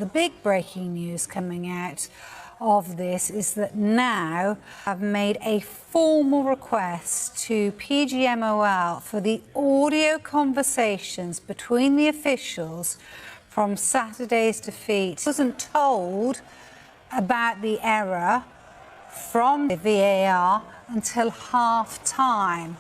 the big breaking news coming out of this is that now I've made a formal request to PGMOL for the audio conversations between the officials from Saturday's defeat. I wasn't told about the error from the VAR until half-time.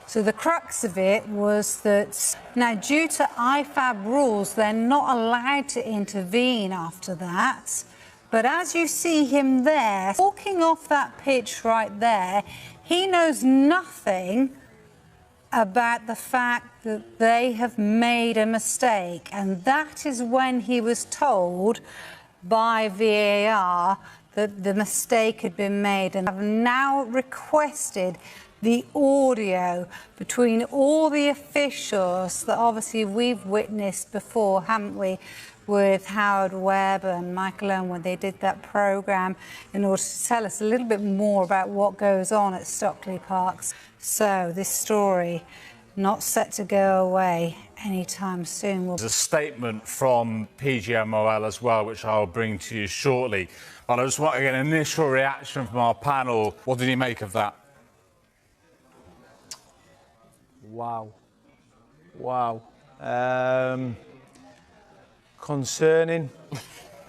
So the crux of it was that now, due to IFAB rules, they're not allowed to intervene after that. But as you see him there, walking off that pitch right there, he knows nothing about the fact that they have made a mistake. And that is when he was told by VAR that the mistake had been made. And I've now requested the audio between all the officials that obviously we've witnessed before, haven't we, with Howard Webb and Michael Owen when they did that programme in order to tell us a little bit more about what goes on at Stockley Parks. So this story not set to go away anytime soon. There's a statement from PGMOL as well, which I'll bring to you shortly. But I just want to get an initial reaction from our panel. What did he make of that? Wow. Concerning,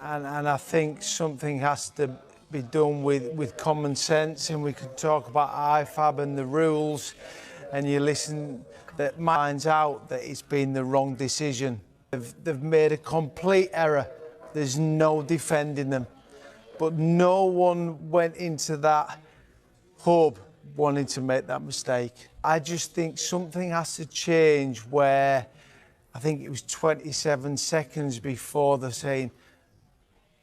and I think something has to be done with common sense, and we can talk about IFAB and the rules, and you listen, that finds out that it's been the wrong decision. They've made a complete error. There's no defending them. But no one went into that hub wanting to make that mistake. I just think something has to change where I think it was 27 seconds before they're saying,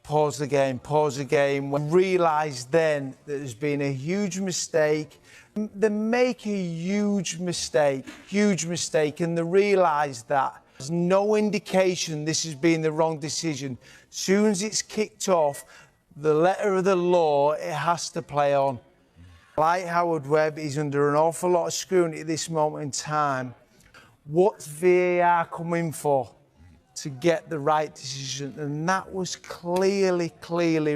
pause the game. We realised then that there's been a huge mistake. They make a huge mistake, and they realise that. There's no indication this has been the wrong decision. As soon as it's kicked off, the letter of the law, it has to play on. Like Howard Webb, he's under an awful lot of scrutiny at this moment in time. What's VAR coming for? To get the right decision, and that was clearly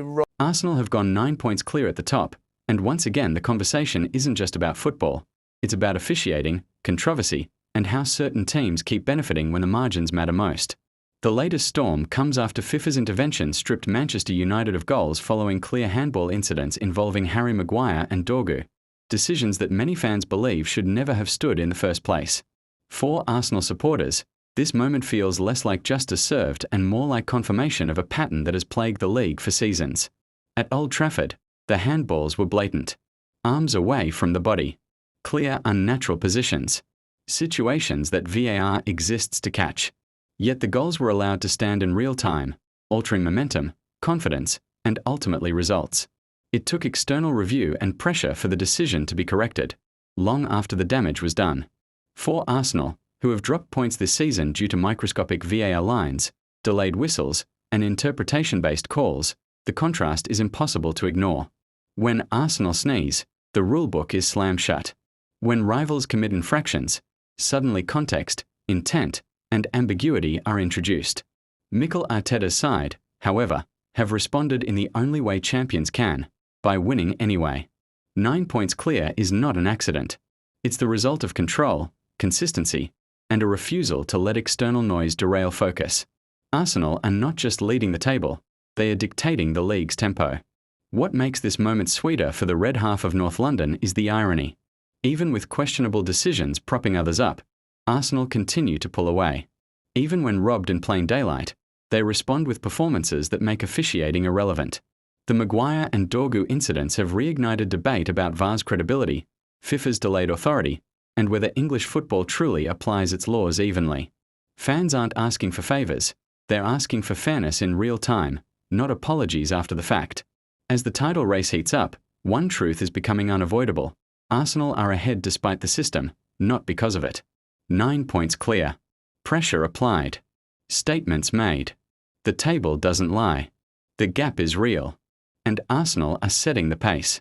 wrong. Arsenal have gone 9 points clear at the top, and once again the conversation isn't just about football. It's about officiating, controversy, and how certain teams keep benefiting when the margins matter most. The latest storm comes after Fifa's intervention stripped Manchester United of goals following clear handball incidents involving Harry Maguire and Dorgú, decisions that many fans believe should never have stood in the first place. For Arsenal supporters, this moment feels less like justice served and more like confirmation of a pattern that has plagued the league for seasons. At Old Trafford, the handballs were blatant. Arms away from the body. Clear, unnatural positions. Situations that VAR exists to catch. Yet the goals were allowed to stand in real time, altering momentum, confidence, and ultimately results. It took external review and pressure for the decision to be corrected, long after the damage was done. For Arsenal, who have dropped points this season due to microscopic VAR lines, delayed whistles, and interpretation-based calls, the contrast is impossible to ignore. When Arsenal sneeze, the rulebook is slammed shut. When rivals commit infractions, suddenly context, intent, and ambiguity are introduced. Mikel Arteta's side, however, have responded in the only way champions can, by winning anyway. 9 points clear is not an accident. It's the result of control, consistency, and a refusal to let external noise derail focus. Arsenal are not just leading the table, they are dictating the league's tempo. What makes this moment sweeter for the red half of North London is the irony. Even with questionable decisions propping others up, Arsenal continue to pull away. Even when robbed in plain daylight, they respond with performances that make officiating irrelevant. The Maguire and Dorgú incidents have reignited debate about VAR's credibility, Fifa's delayed authority, and whether English football truly applies its laws evenly. Fans aren't asking for favours, they're asking for fairness in real time, not apologies after the fact. As the title race heats up, one truth is becoming unavoidable. Arsenal are ahead despite the system, not because of it. 9 points clear. Pressure applied. Statements made. The table doesn't lie. The gap is real. And Arsenal are setting the pace.